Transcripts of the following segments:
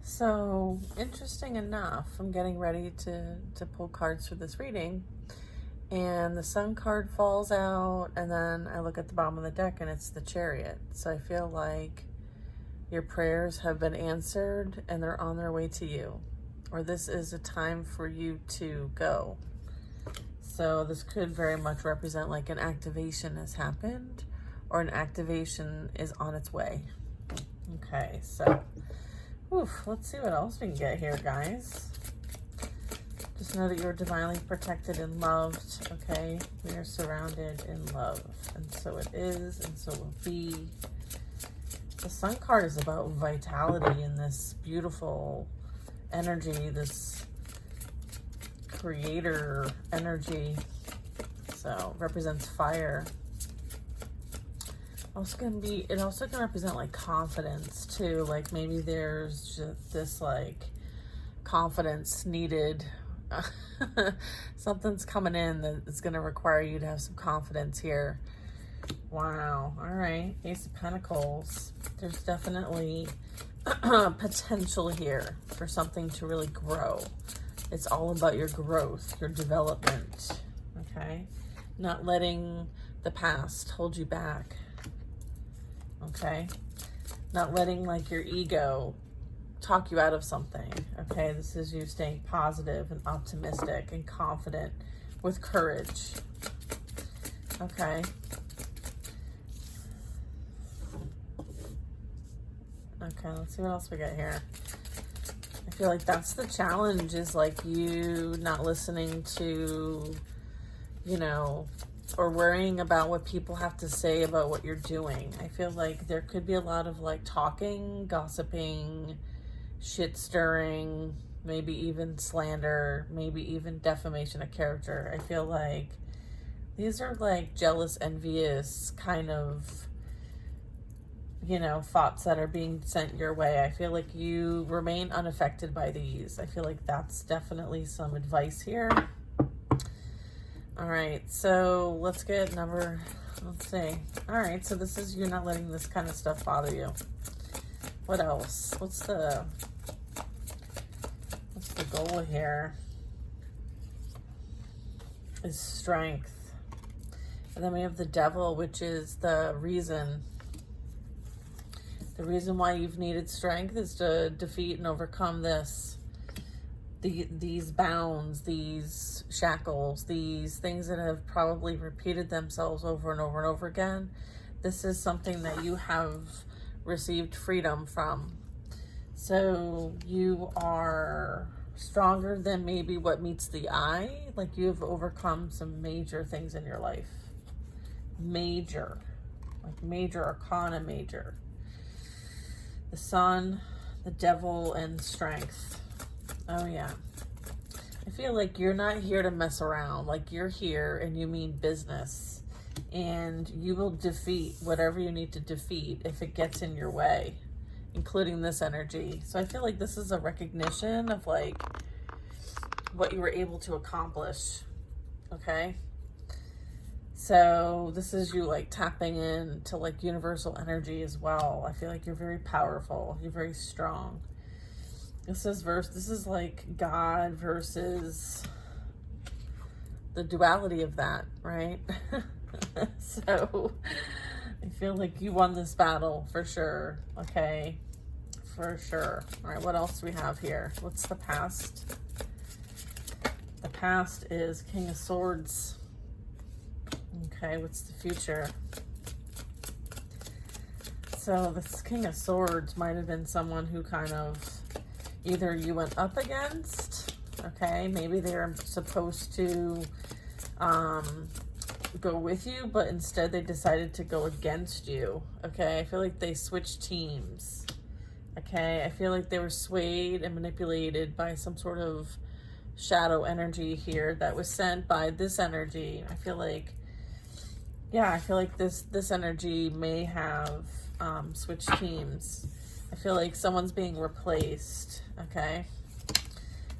So, interesting enough, I'm getting ready to pull cards for this reading, and the Sun card falls out, and then I look at the bottom of the deck, and it's the Chariot. So I feel like your prayers have been answered, and they're on their way to you, or this is a time for you to go. So this could very much represent like an activation has happened, or an activation is on its way. Okay, so let's see what else we can get here, guys. Just know that you're divinely protected and loved, okay? We are surrounded in love, and so it is, and so will be. The Sun card is about vitality and this beautiful energy, this creator energy. So represents fire. It also can represent like confidence too. Like maybe there's just this like confidence needed. Something's coming in that's going to require you to have some confidence here. Wow. All right. Ace of Pentacles. There's definitely potential here for something to really grow. It's all about your growth, your development. Okay. Not letting the past hold you back. Okay, not letting like your ego talk you out of something. Okay, this is you staying positive and optimistic and confident with courage. Okay. Okay, let's see what else we got here. I feel like that's the challenge, is like you not listening to, or worrying about what people have to say about what you're doing. I feel like there could be a lot of like talking, gossiping, shit stirring, maybe even slander, maybe even defamation of character. I feel like these are like jealous, envious kind of, thoughts that are being sent your way. I feel like you remain unaffected by these. I feel like that's definitely some advice here. All right, so let's see. All right, so this is you're not letting this kind of stuff bother you. What else? What's the goal here? Is strength. And then we have the Devil, which is the reason. The reason why you've needed strength is to defeat and overcome these bounds, these shackles, these things that have probably repeated themselves over and over and over again. This is something that you have received freedom from. So you are stronger than maybe what meets the eye. Like you have overcome some major things in your life. Major arcana, major. The Sun, the Devil, and strength. Oh yeah. I feel like you're not here to mess around. Like you're here and you mean business. And you will defeat whatever you need to defeat if it gets in your way, including this energy. So I feel like this is a recognition of like what you were able to accomplish. Okay? So this is you like tapping into like universal energy as well. I feel like you're very powerful. You're very strong. This is like God versus the duality of that, right? So I feel like you won this battle for sure. Okay, for sure. All right, what else do we have here? What's the past? The past is King of Swords. Okay, what's the future? So this King of Swords might have been someone who kind of either you went up against, okay, maybe they're supposed to go with you, but instead they decided to go against you, okay? I feel like they switched teams, okay? I feel like they were swayed and manipulated by some sort of shadow energy here that was sent by this energy. I feel like this energy may have switched teams. I feel like someone's being replaced, okay?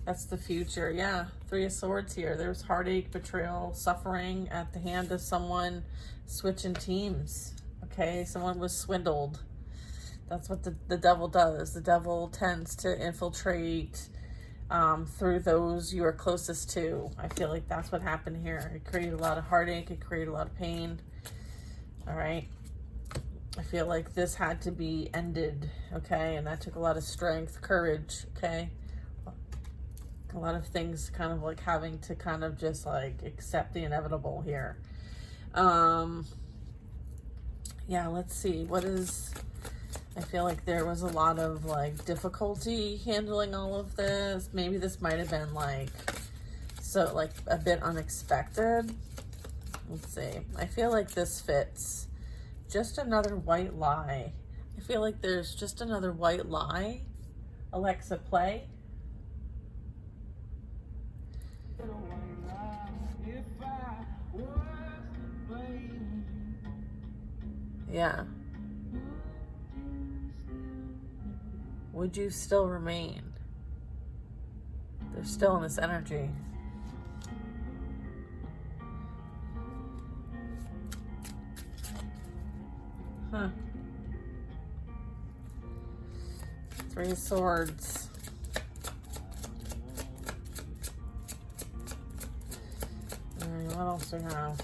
That's the future. Yeah, Three of Swords here. There's heartache, betrayal, suffering at the hand of someone switching teams, okay? Someone was swindled. That's what the devil does. The devil tends to infiltrate through those you are closest to. I feel like that's what happened here. It created a lot of heartache. It created a lot of pain. All right. I feel like this had to be ended, okay? And that took a lot of strength, courage, okay? A lot of things kind of like having to kind of just like accept the inevitable here. Yeah, let's see. What is... I feel like there was a lot of like difficulty handling all of this. Maybe this might have been like, so like a bit unexpected. Let's see. I feel like this fits. Just another white lie. I feel like there's just another white lie. Alexa, play. Yeah. Would you still remain? They're still in this energy. Huh. Three of Swords. Alright, what else do we have?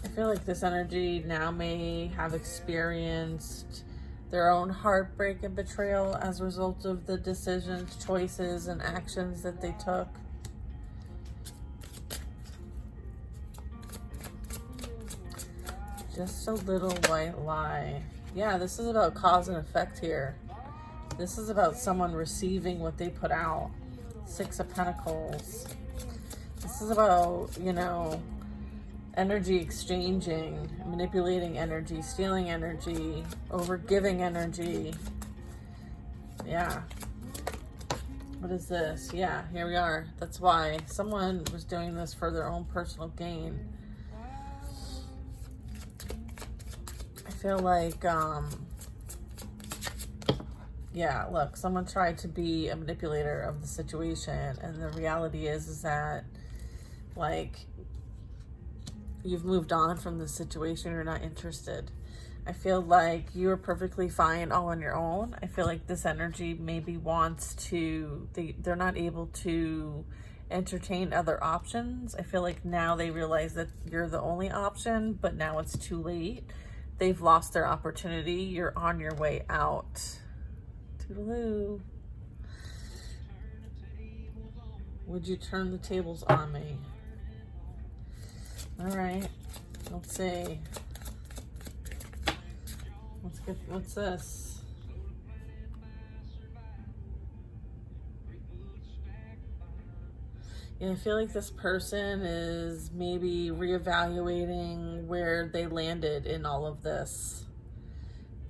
I feel like this energy now may have experienced their own heartbreak and betrayal as a result of the decisions, choices, and actions that they took. Just a little white lie. Yeah, this is about cause and effect here. This is about someone receiving what they put out. Six of Pentacles. This is about, you know, energy exchanging, manipulating energy, stealing energy, overgiving energy. Yeah. What is this? Yeah, here we are. That's why someone was doing this for their own personal gain. I feel like, yeah, look, someone tried to be a manipulator of the situation, and the reality is that, like, you've moved on from the situation. You're not interested. I feel like you are perfectly fine all on your own. I feel like this energy maybe wants to, they're not able to entertain other options. I feel like now they realize that you're the only option, but now it's too late. They've lost their opportunity. You're on your way out. Toodaloo. Would you turn the tables on me? All right, let's see. What's this? Yeah, I feel like this person is maybe reevaluating where they landed in all of this.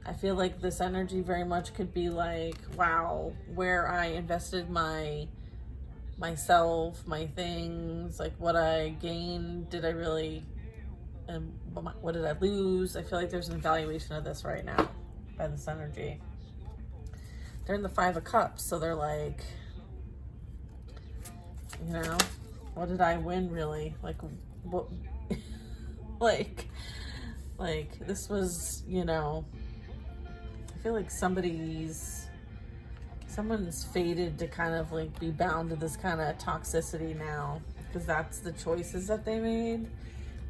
I feel like this energy very much could be like, wow, where I invested myself, my things, like what I gained, did I really, and what did I lose? I feel like there's an evaluation of this right now by this energy. They're in the Five of Cups, so they're like, you know, what did I win really? Like, what, like this was, you know, I feel like someone's fated to kind of like be bound to this kind of toxicity now, because that's the choices that they made.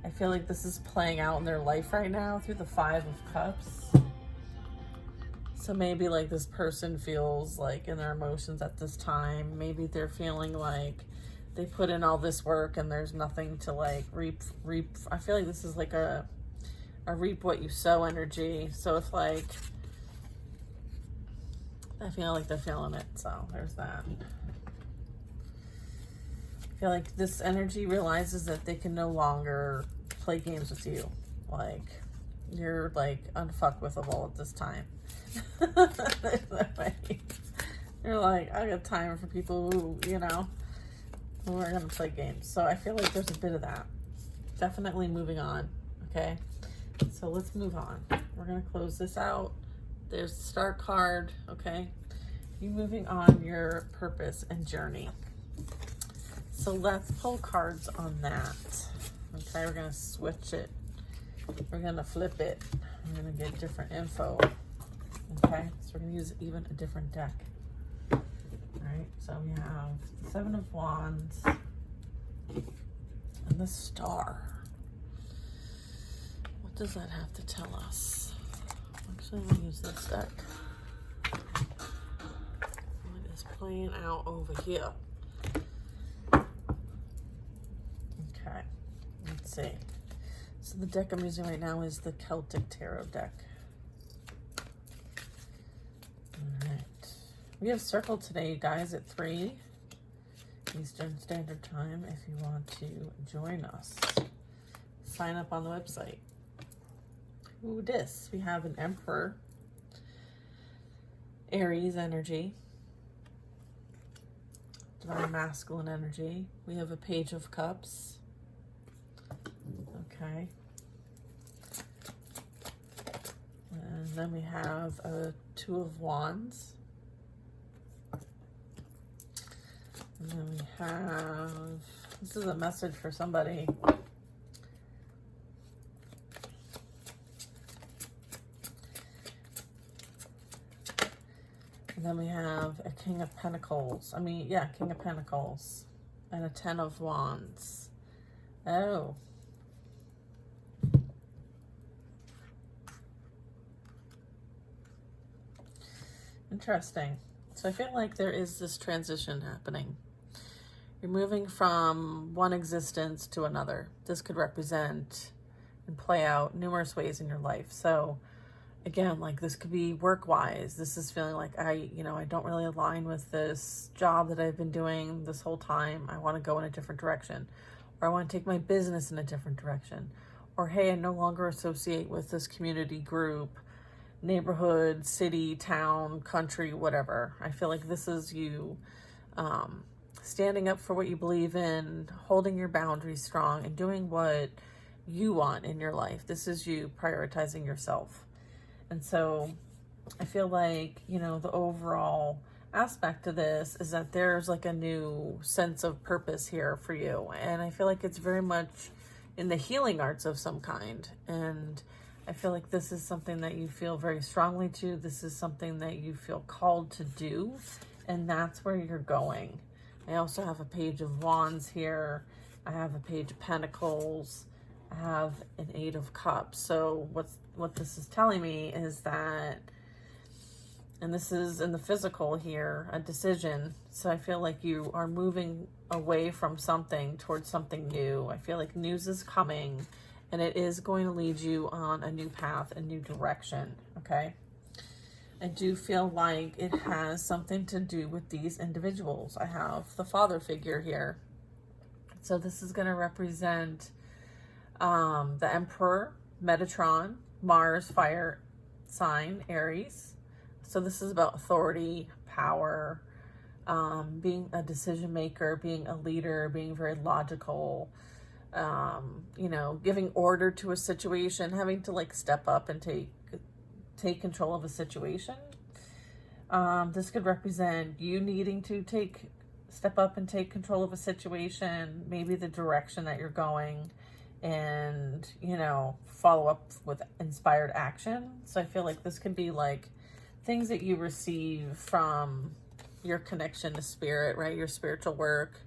I feel like this is playing out in their life right now through the Five of Cups. So maybe like this person feels like in their emotions at this time, maybe they're feeling like they put in all this work and there's nothing to like reap. I feel like this is like a reap what you sow energy. So if like, I feel like they're feeling it. So there's that. I feel like this energy realizes that they can no longer play games with you. Like, you're like unfuckwithable at this time. There's no way. You're like, I got time for people who, you know, who are gonna play games. So I feel like there's a bit of that. Definitely moving on. Okay. So let's move on. We're gonna close this out. There's the Star card. Okay. You moving on your purpose and journey. So let's pull cards on that. Okay, we're gonna switch it. We're gonna flip it. We're gonna get different info. Okay, so we're gonna use even a different deck. All right, so we have the Seven of Wands and the Star. What does that have to tell us? Actually, I'm gonna use this deck. What is playing out over here? Okay, let's see. So the deck I'm using right now is the Celtic Tarot deck. Alright. We have Circle today, guys, at 3 Eastern Standard Time if you want to join us. Sign up on the website. Ooh, this. We have an Emperor. Aries energy. Divine Masculine energy. We have a Page of Cups. Okay. And then we have a Two of Wands. And then we have, this is a message for somebody. And then we have a King of Pentacles. King of Pentacles. And a Ten of Wands. Oh. Interesting. So I feel like there is this transition happening. You're moving from one existence to another. This could represent and play out numerous ways in your life. So again, like this could be work-wise. This is feeling like I don't really align with this job that I've been doing this whole time. I want to go in a different direction. Or I want to take my business in a different direction. Or hey, I no longer associate with this community group, neighborhood, city, town, country, whatever. I feel like this is you standing up for what you believe in, holding your boundaries strong, and doing what you want in your life. This is you prioritizing yourself. And so I feel like, the overall aspect of this is that there's like a new sense of purpose here for you. And I feel like it's very much in the healing arts of some kind. And I feel like this is something that you feel very strongly to. This is something that you feel called to do. And that's where you're going. I also have a Page of Wands here. I have a Page of Pentacles. I have an Eight of Cups. So what this is telling me is that, and this is in the physical here, a decision. So I feel like you are moving away from something towards something new. I feel like news is coming and it is going to lead you on a new path, a new direction, okay? I do feel like it has something to do with these individuals. I have the father figure here. So this is going to represent the Emperor, Metatron, Mars, fire sign, Aries. So this is about authority, power, being a decision maker, being a leader, being very logical, giving order to a situation, having to like step up and take control of a situation. This could represent you needing to step up and take control of a situation, maybe the direction that you're going, and, follow up with inspired action. So I feel like this could be like things that you receive from your connection to spirit, right? Your spiritual work,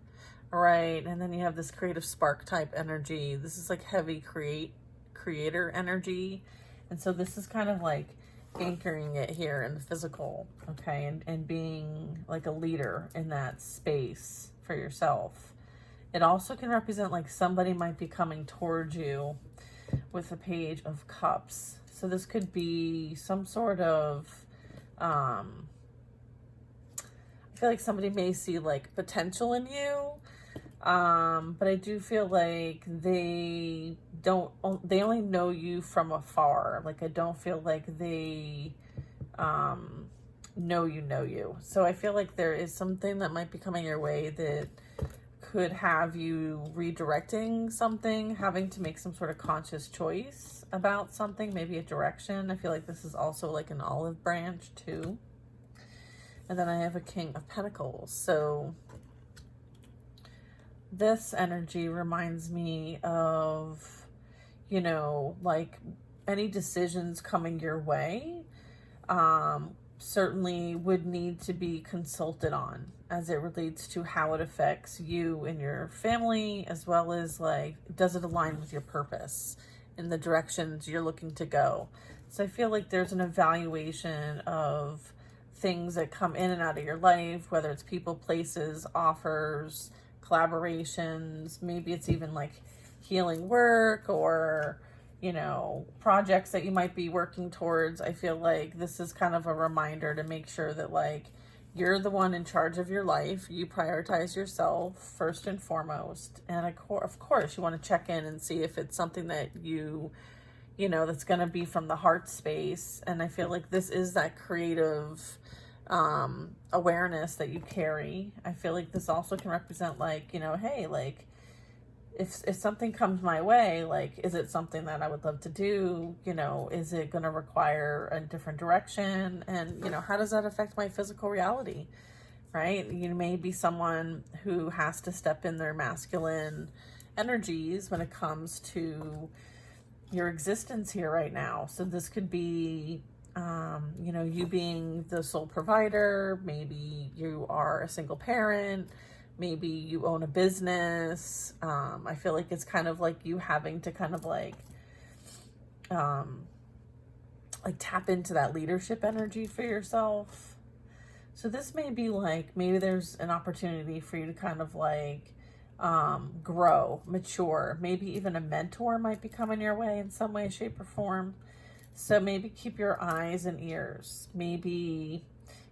right? And then you have this creative spark type energy. This is like heavy creator energy. And so this is kind of like anchoring it here in the physical, okay? And being like a leader in that space for yourself. It also can represent like somebody might be coming towards you with a Page of Cups. So this could be some sort of, I feel like somebody may see like potential in you. But I do feel like they only know you from afar. Like I don't feel like they know you. So I feel like there is something that might be coming your way that could have you redirecting something, having to make some sort of conscious choice about something, maybe a direction. I feel like this is also like an olive branch too. And then I have a King of Pentacles. So this energy reminds me of, like any decisions coming your way. certainly would need to be consulted on as it relates to how it affects you and your family, as well as like, does it align with your purpose in the directions you're looking to go? So I feel like there's an evaluation of things that come in and out of your life, whether it's people, places, offers, collaborations, maybe it's even like healing work or, you know, projects that you might be working towards. I feel like this is kind of a reminder to make sure that like you're the one in charge of your life. You prioritize yourself first and foremost. And of course, you want to check in and see if it's something that you know, that's going to be from the heart space. And I feel like this is that creative awareness that you carry. I feel like this also can represent like, you know, hey, like if something comes my way, like, is it something that I would love to do? You know, is it going to require a different direction? And, you know, how does that affect my physical reality? Right? You may be someone who has to step in their masculine energies when it comes to your existence here right now. So this could be, you know, you being the sole provider. Maybe you are a single parent. Maybe you own a business. I feel like it's kind of like you having to kind of like tap into that leadership energy for yourself. So this may be like, maybe there's an opportunity for you to kind of like grow, mature. Maybe even a mentor might be coming your way in some way, shape, or form. So maybe keep your eyes and ears. Maybe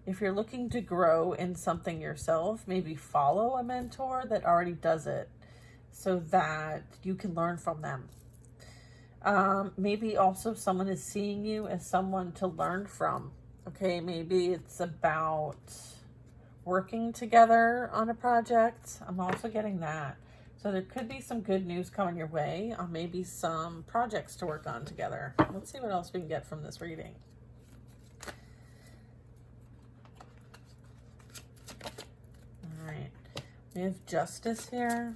if you're looking to grow in something yourself, maybe follow a mentor that already does it so that you can learn from them. Maybe also someone is seeing you as someone to learn from. Okay, maybe it's about working together on a project. I'm also getting that. So there could be some good news coming your way on maybe some projects to work on together. Let's see what else we can get from this reading. All right. We have Justice here.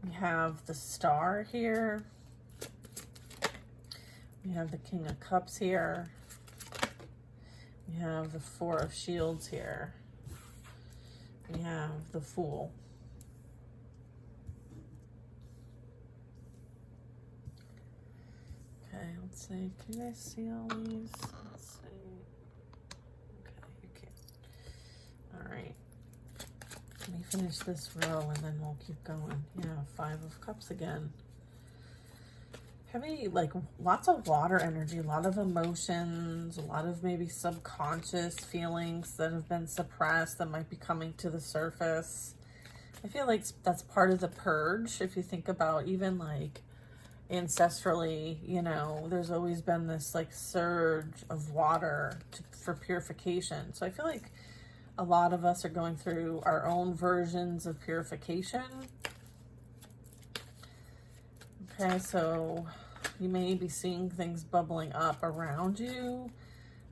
We have the Star here. We have the King of Cups here. We have the Four of Shields here. We have the Fool. Okay, let's see. Can you guys see all these? Let's see. Okay, you can. All right. Let me finish this row and then we'll keep going. Yeah, Five of Cups again. Heavy, like lots of water energy, a lot of emotions, a lot of maybe subconscious feelings that have been suppressed that might be coming to the surface. I feel like that's part of the purge. If you think about even like ancestrally, you know, there's always been this like surge of water for purification. So I feel like a lot of us are going through our own versions of purification. Okay, so you may be seeing things bubbling up around you.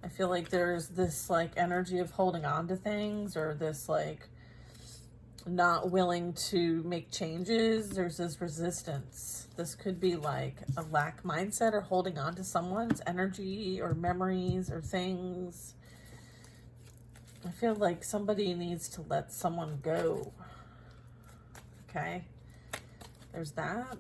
I feel like there's this like energy of holding on to things, or this like not willing to make changes. There's this resistance. This could be like a lack mindset or holding on to someone's energy or memories or things. I feel like somebody needs to let someone go. Okay, there's that.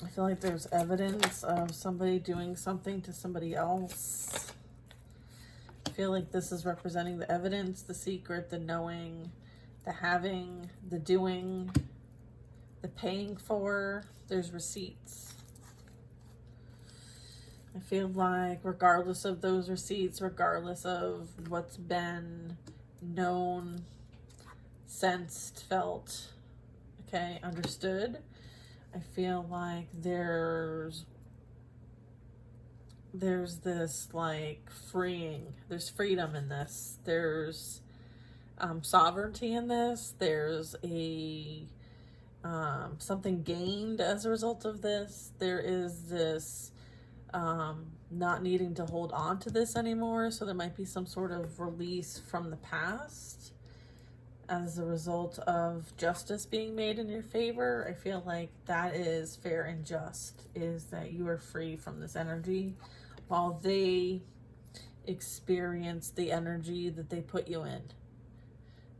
I feel like there's evidence of somebody doing something to somebody else. I feel like this is representing the evidence, the secret, the knowing, the having, the doing, the paying for. There's receipts. I feel like regardless of those receipts, regardless of what's been known, sensed, felt, okay, understood, I feel like there's this like freeing, there's freedom in this, there's sovereignty in this, there's a something gained as a result of this. There is this not needing to hold on to this anymore, so there might be some sort of release from the past. as a result of justice being made in your favor. I feel like that is fair and just, is that you are free from this energy while they experience the energy that they put you in.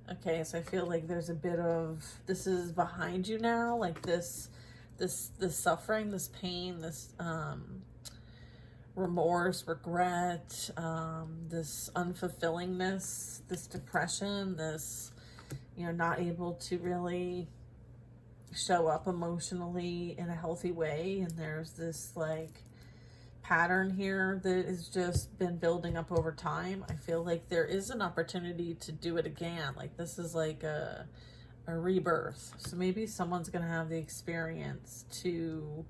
Okay, so I feel like there's a bit of, this is behind you now, like this suffering, this pain, this remorse, regret, this unfulfillingness, this depression, this, you know, not able to really show up emotionally in a healthy way. And there's this like pattern here that has just been building up over time. I feel like there is an opportunity to do it again. Like this is like a rebirth. So maybe someone's going to have the experience to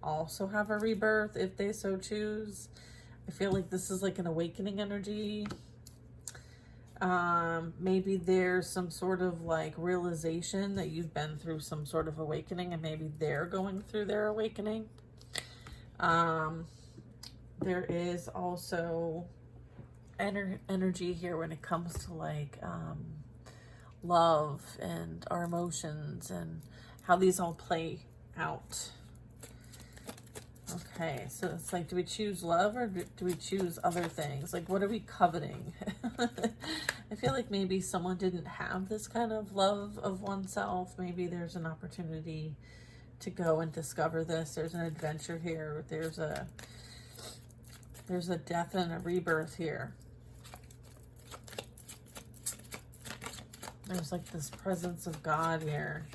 also have a rebirth if they so choose. I feel like this is like an awakening energy. Maybe there's some sort of like realization that you've been through some sort of awakening, and maybe they're going through their awakening. There is also energy here when it comes to like love and our emotions and how these all play out. Okay, so it's like, do we choose love or do we choose other things? Like, what are we coveting? I feel like maybe someone didn't have this kind of love of oneself. Maybe there's an opportunity to go and discover this. There's an adventure here. There's a death and a rebirth here. There's like this presence of God here.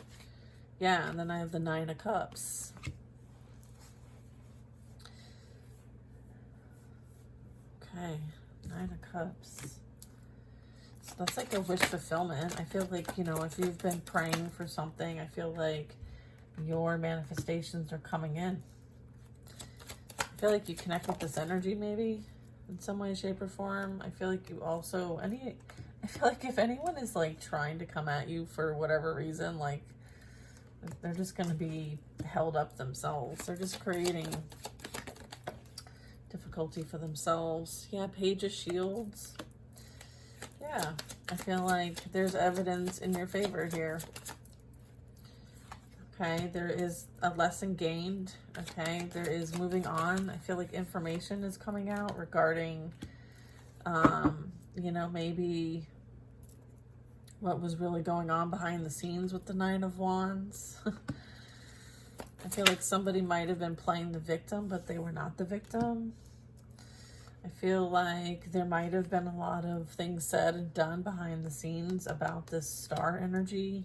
Yeah, and then I have the Nine of Cups. Okay, Nine of Cups. So that's like a wish fulfillment. I feel like, you know, if you've been praying for something, I feel like your manifestations are coming in. I feel like you connect with this energy maybe in some way, shape, or form. I feel like you also, I feel like if anyone is like trying to come at you for whatever reason, like they're just going to be held up themselves. They're just creating difficulty for themselves. Yeah, Page of Shields. Yeah, I feel like there's evidence in your favor here. Okay, there is a lesson gained. Okay, there is moving on. I feel like information is coming out regarding, you know, maybe what was really going on behind the scenes with the Nine of Wands. I feel like somebody might have been playing the victim, but they were not the victim. I feel like there might have been a lot of things said and done behind the scenes about this star energy.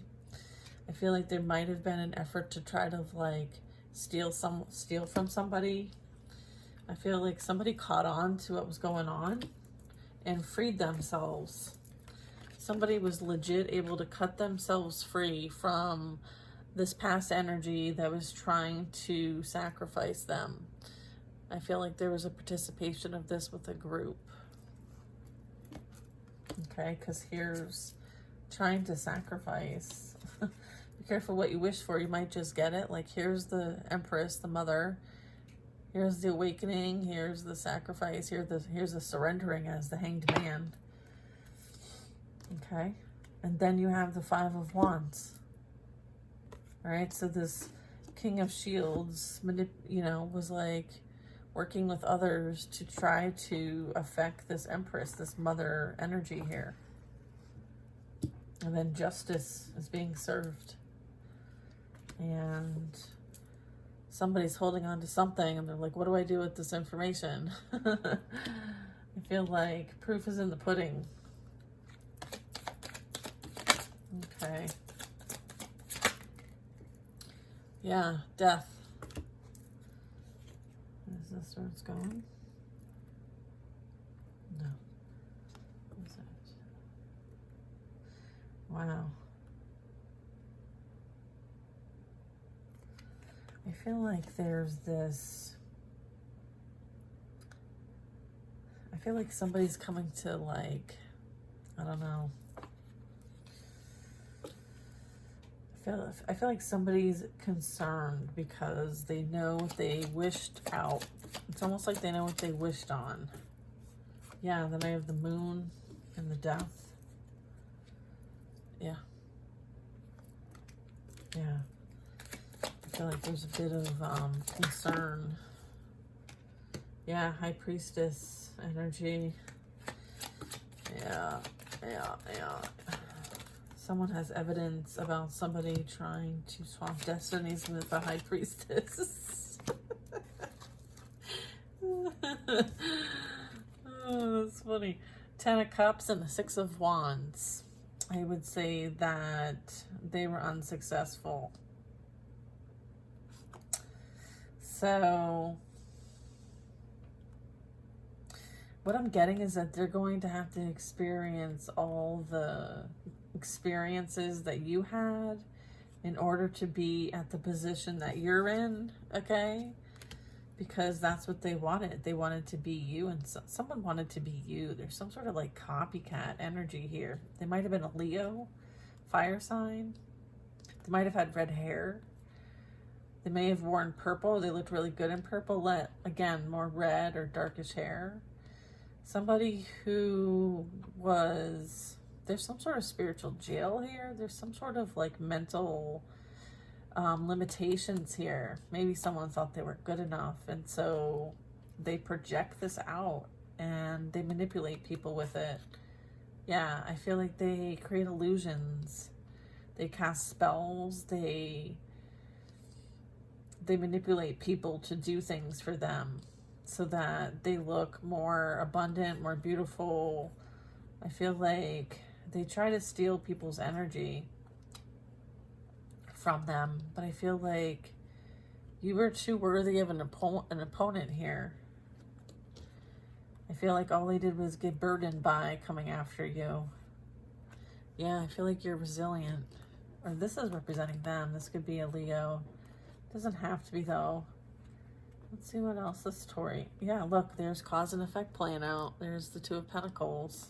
I feel like there might have been an effort to try to like steal from somebody. I feel like somebody caught on to what was going on and freed themselves. Somebody was legit able to cut themselves free from this past energy that was trying to sacrifice them. I feel like there was a participation of this with a group. Okay, because here's trying to sacrifice. Be careful what you wish for. You might just get it. Like here's the Empress, the mother. Here's the awakening. Here's the sacrifice. Here's the surrendering as the Hanged Man. Okay, and then you have the Five of Wands. All right, so this King of Shields, you know, was like working with others to try to affect this Empress, this mother energy here. And then justice is being served. And somebody's holding on to something and they're like, what do I do with this information? I feel like proof is in the pudding. Okay. Yeah, death. Is this where it's going? No. What is that? Wow. I feel like there's this, I feel like somebody's coming to like, I don't know. I feel like somebody's concerned because they know what they wished out. It's almost like they know what they wished on. Yeah, then I have the Moon and the Death. Yeah. Yeah. I feel like there's a bit of concern. Yeah, High Priestess energy. Yeah. Someone has evidence about somebody trying to swap destinies with the High Priestess. Oh, that's funny. 10 of Cups and the 6 of Wands. I would say that they were unsuccessful. So what I'm getting is that they're going to have to experience all the experiences that you had in order to be at the position that you're in, okay? Because that's what they wanted. They wanted to be you, and someone wanted to be you. There's some sort of like copycat energy here. They might have been a Leo, fire sign. They might have had red hair. They may have worn purple. They looked really good in purple. Again, more red or darkish hair. Somebody who was, there's some sort of spiritual jail here. There's some sort of like mental limitations here. Maybe someone thought they were good enough, and so they project this out and they manipulate people with it. Yeah, I feel like they create illusions. They cast spells. They manipulate people to do things for them so that they look more abundant, more beautiful. I feel like they try to steal people's energy from them, but I feel like you were too worthy of an opponent here. I feel like all they did was get burdened by coming after you. Yeah, I feel like you're resilient. Or this is representing them. This could be a Leo. Doesn't have to be though. Let's see what else this story. Yeah, look, there's cause and effect playing out. There's the 2 of Pentacles.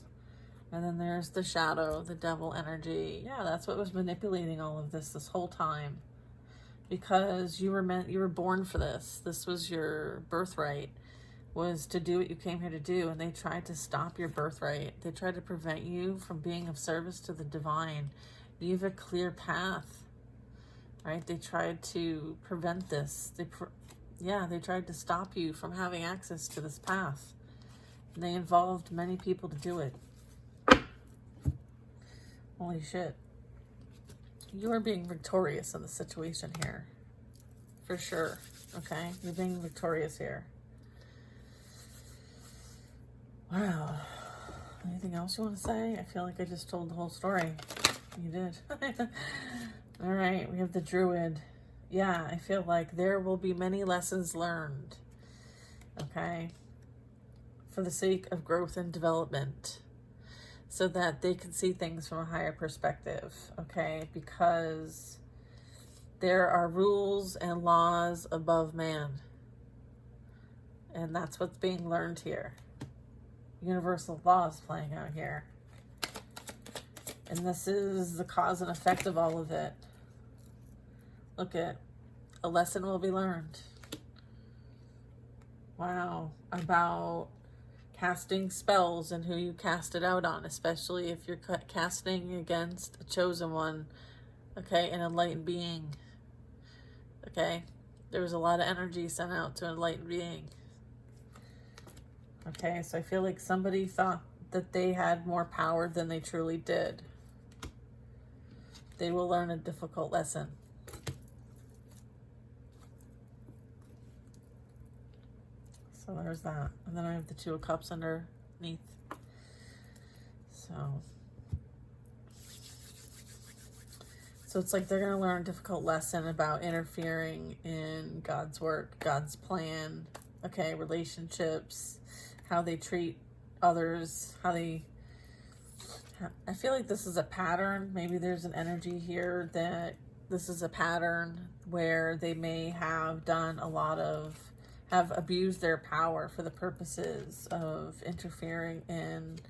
And then there's the shadow, the devil energy. Yeah, that's what was manipulating all of this whole time. Because you were born for this. This was your birthright, was to do what you came here to do. And they tried to stop your birthright. They tried to prevent you from being of service to the divine. You have a clear path. Right? They tried to prevent this. They tried to stop you from having access to this path. And they involved many people to do it. Holy shit. You are being victorious in the situation here. For sure. Okay? You're being victorious here. Wow. Anything else you want to say? I feel like I just told the whole story. You did. All right, we have the Druid. Yeah, I feel like there will be many lessons learned, okay, for the sake of growth and development, so that they can see things from a higher perspective, okay, because there are rules and laws above man, and that's what's being learned here. Universal laws playing out here. And this is the cause and effect of all of it. Look at, a lesson will be learned. Wow. About casting spells and who you cast it out on, especially if you're casting against a chosen one, okay, an enlightened being. Okay? There was a lot of energy sent out to an enlightened being. Okay, so I feel like somebody thought that they had more power than they truly did. They will learn a difficult lesson. So there's that. And then I have the 2 of Cups underneath. So it's like they're going to learn a difficult lesson about interfering in God's work, God's plan, okay, relationships, how they treat others, I feel like this is a pattern. Maybe there's an energy here that this is a pattern where they may have done have abused their power for the purposes of interfering in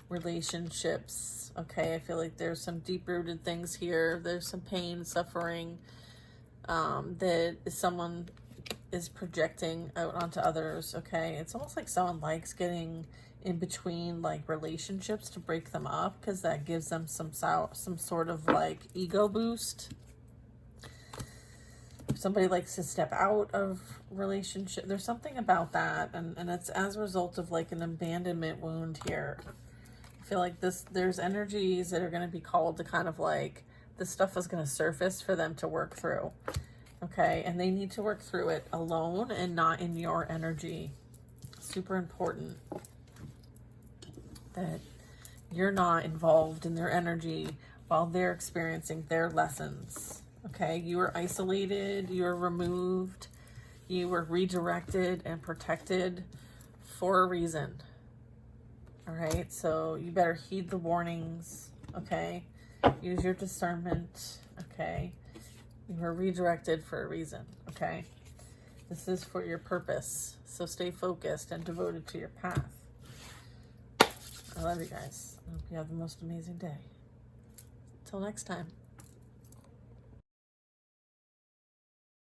relationships. Okay, I feel like there's some deep-rooted things here. There's some pain, suffering that someone is projecting out onto others. Okay, it's almost like someone likes getting in between like relationships to break them up, because that gives them some sort of like ego boost. Somebody likes to step out of relationship. There's something about that, and it's as a result of like an abandonment wound here. I feel like there's energies that are going to be called to kind of like, this stuff is going to surface for them to work through. Okay, and they need to work through it alone and not in your energy. Super important that you're not involved in their energy while they're experiencing their lessons. Okay, you were isolated, you were removed, you were redirected and protected for a reason. All right, so you better heed the warnings. Okay, use your discernment. Okay, you were redirected for a reason. Okay, this is for your purpose, so stay focused and devoted to your path. I love you guys. I hope you have the most amazing day. Till next time.